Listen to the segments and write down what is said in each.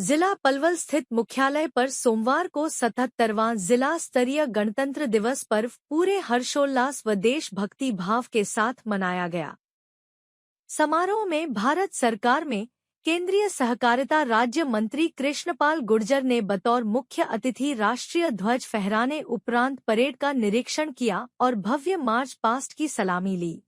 जिला पलवल स्थित मुख्यालय पर सोमवार को 77वां जिला स्तरीय गणतंत्र दिवस पर्व पूरे हर्षोल्लास व देशभक्ति भाव के साथ मनाया गया। समारोह में भारत सरकार में केंद्रीय सहकारिता राज्य मंत्री कृष्णपाल गुर्जर ने बतौर मुख्य अतिथि राष्ट्रीय ध्वज फहराने उपरांत परेड का निरीक्षण किया और भव्य मार्च पास्ट की सलामी ली।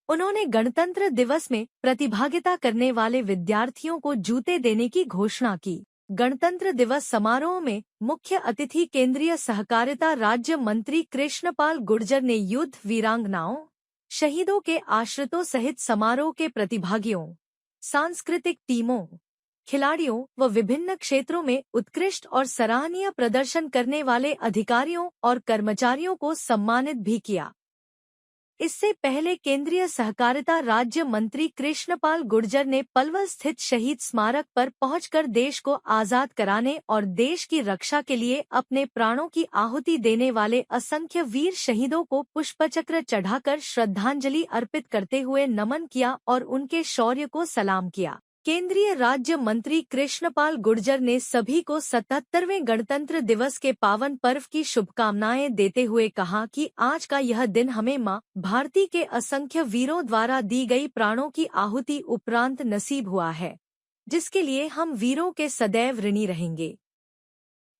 उन्होंने गणतंत्र दिवस में प्रतिभागिता करने वाले विद्यार्थियों को जूते देने की घोषणा की। गणतंत्र दिवस समारोह में मुख्य अतिथि केंद्रीय सहकारिता राज्य मंत्री कृष्णपाल गुर्जर ने युद्ध वीरांगनाओं, शहीदों के आश्रितों सहित समारोह के प्रतिभागियों, सांस्कृतिक टीमों, खिलाड़ियों व विभिन्न क्षेत्रों में उत्कृष्ट और सराहनीय प्रदर्शन करने वाले अधिकारियों और कर्मचारियों को सम्मानित भी किया। इससे पहले केंद्रीय सहकारिता राज्य मंत्री कृष्णपाल गुर्जर ने पलवल स्थित शहीद स्मारक पर पहुंचकर देश को आजाद कराने और देश की रक्षा के लिए अपने प्राणों की आहुति देने वाले असंख्य वीर शहीदों को पुष्पचक्र चढ़ाकर श्रद्धांजलि अर्पित करते हुए नमन किया और उनके शौर्य को सलाम किया। केंद्रीय राज्य मंत्री कृष्णपाल गुर्जर ने सभी को 77वें गणतंत्र दिवस के पावन पर्व की शुभकामनाएं देते हुए कहा कि आज का यह दिन हमें मां भारती के असंख्य वीरों द्वारा दी गई प्राणों की आहुति उपरांत नसीब हुआ है, जिसके लिए हम वीरों के सदैव ऋणी रहेंगे।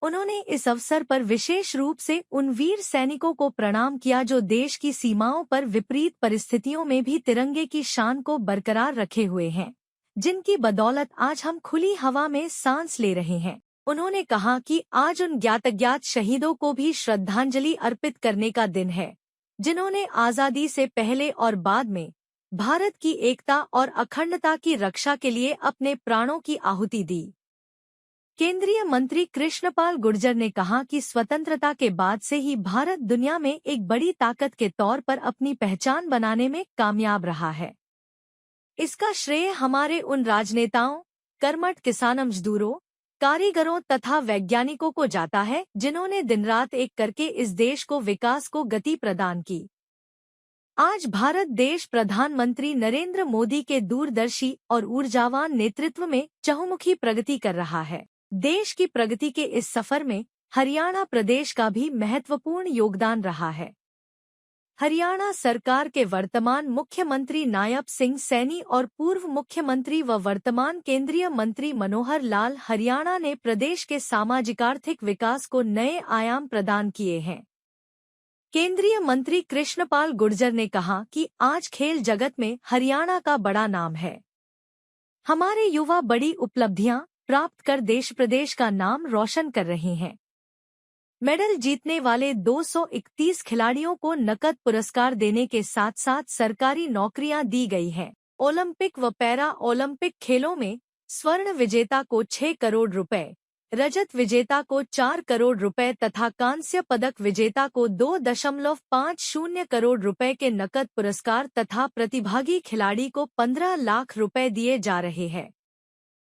उन्होंने इस अवसर पर विशेष रूप से उन वीर सैनिकों को प्रणाम किया जो देश की सीमाओं पर विपरीत परिस्थितियों में भी तिरंगे की शान को बरकरार रखे हुए हैं, जिनकी बदौलत आज हम खुली हवा में सांस ले रहे हैं। उन्होंने कहा कि आज उन ज्ञात शहीदों को भी श्रद्धांजलि अर्पित करने का दिन है, जिन्होंने आजादी से पहले और बाद में भारत की एकता और अखंडता की रक्षा के लिए अपने प्राणों की आहुति दी। केंद्रीय मंत्री कृष्णपाल गुर्जर ने कहा कि स्वतंत्रता के बाद से ही भारत दुनिया में एक बड़ी ताकत के तौर पर अपनी पहचान बनाने में कामयाब रहा है। इसका श्रेय हमारे उन राजनेताओं, कर्मठ किसान मजदूरों, कारीगरों तथा वैज्ञानिकों को जाता है, जिन्होंने दिन रात एक करके इस देश को विकास को गति प्रदान की। आज भारत देश प्रधानमंत्री नरेंद्र मोदी के दूरदर्शी और ऊर्जावान नेतृत्व में चहुमुखी प्रगति कर रहा है। देश की प्रगति के इस सफर में हरियाणा प्रदेश का भी महत्वपूर्ण योगदान रहा है। हरियाणा सरकार के वर्तमान मुख्यमंत्री नायब सिंह सैनी और पूर्व मुख्यमंत्री व वर्तमान केंद्रीय मंत्री मनोहर लाल हरियाणा ने प्रदेश के सामाजिक-आर्थिक विकास को नए आयाम प्रदान किए हैं। केंद्रीय मंत्री कृष्णपाल गुर्जर ने कहा कि आज खेल जगत में हरियाणा का बड़ा नाम है। हमारे युवा बड़ी उपलब्धियां प्राप्त कर देश प्रदेश का नाम रोशन कर रहे हैं। मेडल जीतने वाले 231 खिलाड़ियों को नकद पुरस्कार देने के साथ साथ सरकारी नौकरियां दी गई हैं। ओलंपिक व पैरा ओलंपिक खेलों में स्वर्ण विजेता को 6 करोड़ रुपए, रजत विजेता को 4 करोड़ रुपए तथा कांस्य पदक विजेता को 2.50 करोड़ रुपए के नकद पुरस्कार तथा प्रतिभागी खिलाड़ी को 15 लाख रुपए दिए जा रहे हैं।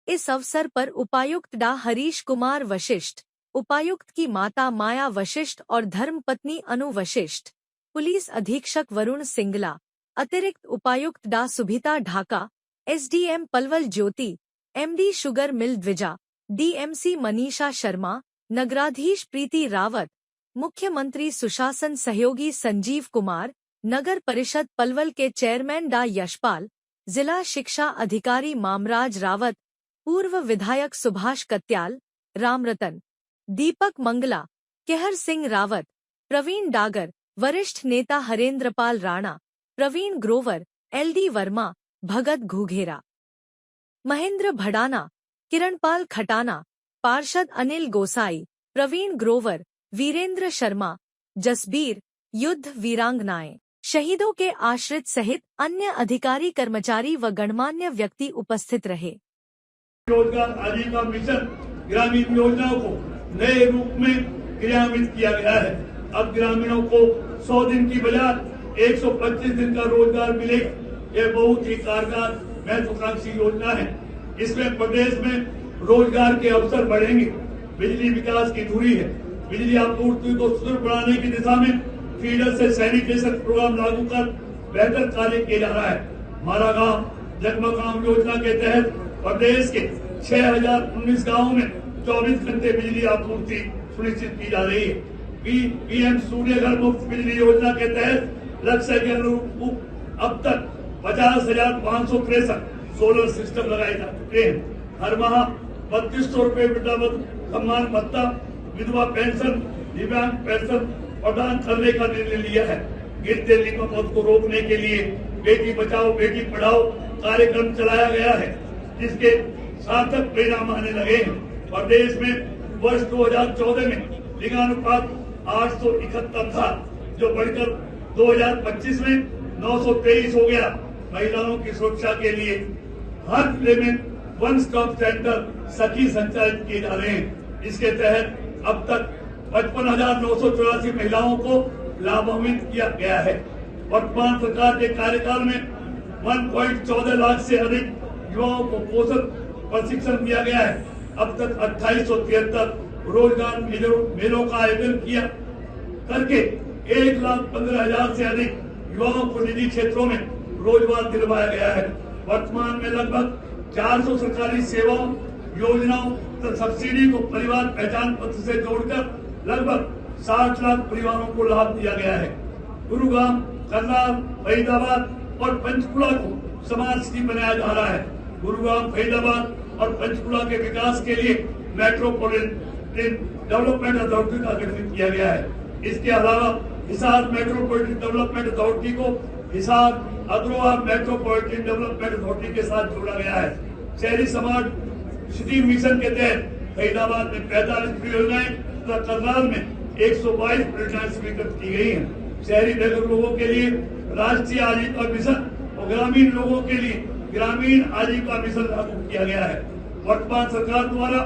इस अवसर पर उपायुक्त डा हरीश कुमार वशिष्ठ, उपायुक्त की माता माया वशिष्ठ और धर्मपत्नी अनु वशिष्ठ, पुलिस अधीक्षक वरुण सिंगला, अतिरिक्त उपायुक्त डा Subhita Dhaka, SDM Palwal Jyoti, MD sugar mill Dwija, DMC Manisha Sharma, नगराधीश प्रीति रावत, मुख्यमंत्री सुशासन सहयोगी संजीव कुमार, नगर परिषद पलवल के चेयरमैन डा यशपाल, जिला शिक्षा अधिकारी मामराज रावत, पूर्व विधायक सुभाष कत्याल, रामरतन, दीपक मंगला, केहर सिंह रावत, प्रवीण डागर, वरिष्ठ नेता हरेंद्रपाल राणा, प्रवीण ग्रोवर, एलडी वर्मा, भगत घुघेरा, महेंद्र भडाना, किरणपाल खटाना, पार्षद अनिल गोसाई, प्रवीण ग्रोवर, वीरेंद्र शर्मा, जसबीर, युद्ध वीरांगनाएं, शहीदों के आश्रित सहित अन्य अधिकारी कर्मचारी व गणमान्य व्यक्ति उपस्थित रहे। रोजगार आजीविका मिशन ग्रामीण योजनाओं को नए रूप में क्रियान्वित किया गया है। अब ग्रामीणों को 100 दिन की बजाय 125 दिन का रोजगार मिलेगा। यह बहुत ही कारगर महत्वाकांक्षी योजना है। इसमें प्रदेश में रोजगार के अवसर बढ़ेंगे। बिजली विकास की धुरी है। बिजली आपूर्ति को सुदृढ़ बनाने की दिशा में फीडर से सैनिटाइजेशन प्रोग्राम लागू कर बेहतर कार्य किया जा रहा है। हमारा गांव जगमगांव योजना के तहत प्रदेश के 6019 गाँवों में 24 घंटे बिजली आपूर्ति सुनिश्चित की जा रही है। पीएम सूर्य घर मुफ्त बिजली योजना के तहत लक्ष्य के अनुरूप अब तक 50,563 सोलर सिस्टम लगाए जा चुके हैं। हर माह 3200 रुपए वृद्धावस्था सम्मान भत्ता, विधवा पेंशन, दिव्यांग पेंशन प्रदान करने का निर्णय लिया है। गिरते लिंगों को रोकने के लिए बेटी बचाओ बेटी पढ़ाओ कार्यक्रम चलाया गया है, जिसके सार्थक परिणाम आने लगे हैं। प्रदेश में वर्ष 2014 में लिंगानुपात 871 था, जो बढ़कर 2025 में 923 हो गया। महिलाओं की सुरक्षा के लिए हर जिले में वन स्टॉप सेंटर सखी संचालित किए जा रहे हैं। इसके तहत अब तक 55,984 महिलाओं को लाभान्वित किया गया है। वर्तमान सरकार के कार्यकाल में 1.14 लाख से अधिक युवाओं को पोषण प्रशिक्षण दिया गया है। अब तक 2873 रोजगार मेलों का आयोजन किया करके 1,15,000 से अधिक युवाओं को निजी क्षेत्रों में रोजगार दिलवाया गया है। वर्तमान में लगभग 400 सरकारी सेवाओं योजनाओं तथा सब्सिडी को परिवार पहचान पत्र से जोड़कर लगभग 60 लाख परिवारों को लाभ दिया गया है। गुरुग्राम, करनाल, फरीदाबाद और पंचकुला को स्मार्ट सिटी बनाया जा रहा है। गुरुग्राम, फरीदाबाद और पंचकुला के विकास के लिए मेट्रोपॉलिटन डेवलपमेंट अथॉरिटी का गठन किया गया है। इसके अलावा हिसार मेट्रोपॉलिटन डेवलपमेंट अथॉरिटी को Hisar Agarwal metropolitan development authority के साथ जोड़ा गया है। शहरी स्मार्ट सिटी मिशन के तहत फरीदाबाद में 45 परियोजनाएं तथा करनाल में 122 परियोजनाएं स्वीकृत की गई हैं। शहरी नगर लोगों के लिए राष्ट्रीय आजीविका मिशन और ग्रामीण लोगों के लिए ग्रामीण आजीविका मिशन लागू किया गया है। वर्तमान सरकार द्वारा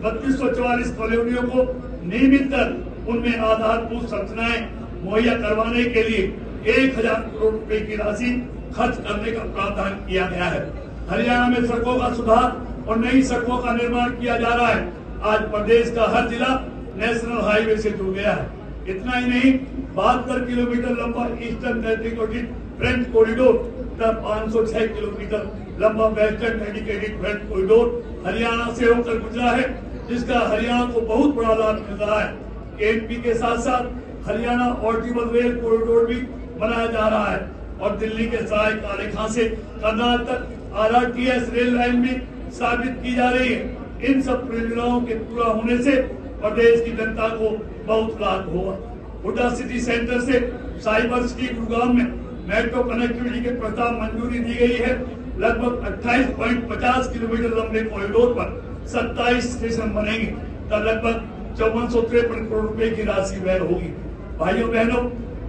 3244 कॉलोनियों को नियमित कर उनमें आधारभूत संरचनाएं मुहैया करवाने के लिए 1,000 करोड़ रुपए की राशि खर्च करने का प्रावधान किया गया है। हरियाणा में सड़कों का सुधार और नई सड़कों का निर्माण किया जा रहा है। आज प्रदेश का हर जिला नेशनल हाईवे से जुड़ गया है। इतना ही नहीं, 72 किलोमीटर लंबा ईस्टर्न डेडिकेटेड फ्रेंच कॉरिडोर तथा 506 किलोमीटर लंबा western dedicated French corridor Haryana से होकर गुजरा है, जिसका हरियाणा को बहुत बड़ा लाभ मिल रहा है। केएमपी के साथ साथ हरियाणा ऑर्टिबल रेल कॉरिडोर भी बनाया जा रहा है और दिल्ली के सहायक रेखा से करनाल तक RRTS रेल लाइन भी स्थापित की जा रही है। इन सब परियोजनाओं के पूरा होने से प्रदेश की जनता को बहुत लाभ होगा। हुडा सिटी सेंटर से साइबर सिटी गुरुग्राम में मेट्रो कनेक्टिविटी के प्रस्ताव मंजूरी दी गई है। लगभग 28.50 किलोमीटर लंबे कॉरिडोर पर 27 स्टेशन बनेंगे तब लगभग 5453 करोड़ रुपए की राशि व्यय होगी। भाइयों बहनों,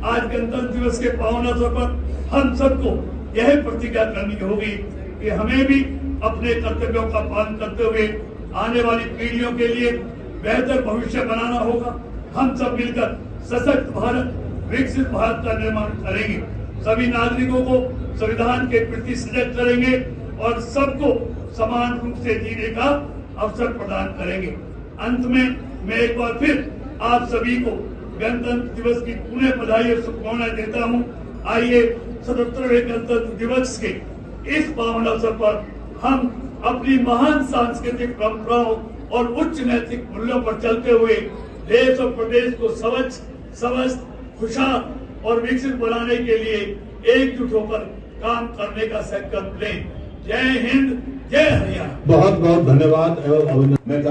आज गणतंत्र दिवस के पावन अवसर पर हम सबको यह प्रतिज्ञा करनी होगी कि हमें भी अपने कर्तव्यों का पालन करते हुए आने वाली पीढ़ियों के लिए बेहतर भविष्य बनाना होगा। हम सब मिलकर सशक्त भारत, विकसित भारत का निर्माण करेंगे। सभी नागरिकों को संविधान के प्रति सजग करेंगे और सबको समान रूप से जीने का अवसर प्रदान करेंगे। अंत में मैं एक बार फिर आप सभी को गणतंत्र दिवस की पुनः बधाई और शुभकामनाएं देता हूं। आइए 77वें गणतंत्र दिवस के इस पावन अवसर पर हम अपनी महान सांस्कृतिक परंपराओं और उच्च नैतिक मूल्यों पर चलते हुए देश और प्रदेश को स्वच्छ, स्वस्थ, खुशहाल और विकसित बनाने के लिए एकजुट होकर काम करने का संकल्प लें। जय हिंद, जय हरियाणा। बहुत बहुत धन्यवाद एवं अभिनंदन। मैं